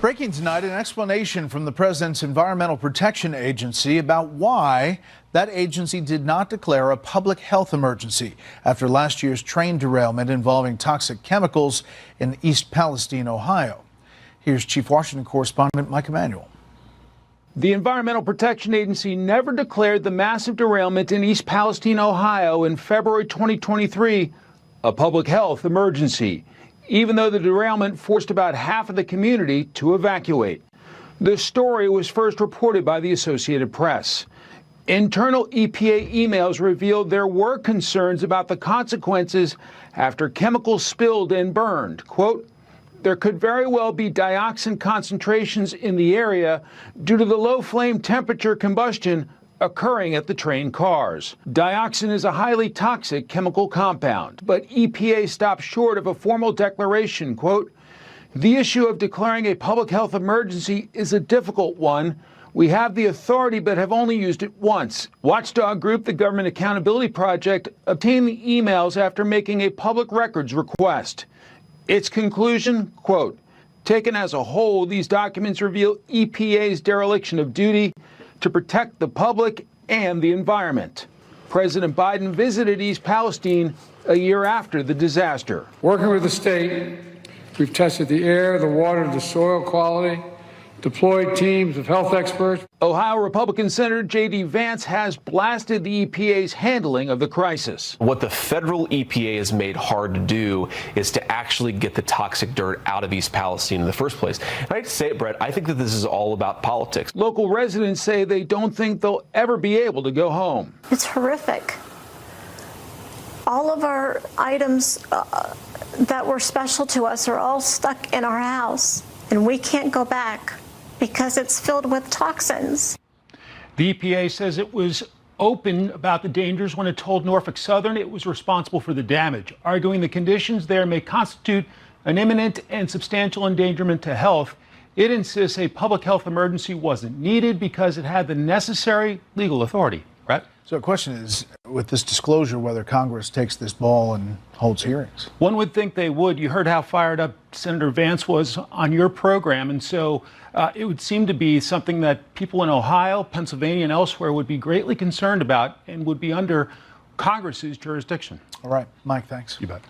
Breaking tonight, an explanation from the president's Environmental Protection Agency about why that agency did not declare a public health emergency after last year's train derailment involving toxic chemicals in East Palestine, Ohio. Here's Chief Washington correspondent Mike Emanuel. The Environmental Protection Agency never declared the massive derailment in East Palestine, Ohio in February 2023 a public health emergency, even though the derailment forced about half of the community to evacuate. The story was first reported by the Associated Press. Internal EPA emails revealed there were concerns about the consequences after chemicals spilled and burned. Quote, there could very well be dioxin concentrations in the area due to the low flame temperature combustion occurring at the train cars. Dioxin is a highly toxic chemical compound, but EPA stopped short of a formal declaration. Quote, the issue of declaring a public health emergency is a difficult one. We have the authority but have only used it once. Watchdog group, the Government Accountability Project, obtained the emails after making a public records request. Its conclusion, quote, taken as a whole, these documents reveal EPA's dereliction of duty to protect the public and the environment. President Biden visited East Palestine a year after the disaster. Working with the state, we've tested the air, the water, the soil quality, deployed teams of health experts. Ohio Republican Senator J.D. Vance has blasted the EPA's handling of the crisis. What the federal EPA has made hard to do is to actually get the toxic dirt out of East Palestine in the first place. And I hate to say it, Brett, I think that this is all about politics. Local residents say they don't think they'll ever be able to go home. It's horrific. All of our items that were special to us are all stuck in our house, and we can't go back because it's filled with toxins. The EPA says it was open about the dangers when it told Norfolk Southern it was responsible for the damage, arguing the conditions there may constitute an imminent and substantial endangerment to health. It insists a public health emergency wasn't needed because it had the necessary legal authority. Right? So the question is, with this disclosure, whether Congress takes this ball and holds hearings. One would think they would. You heard how fired up Senator Vance was on your program, and so it would seem to be something that people in Ohio, Pennsylvania, and elsewhere would be greatly concerned about and would be under Congress's jurisdiction. All right, Mike, thanks. You bet.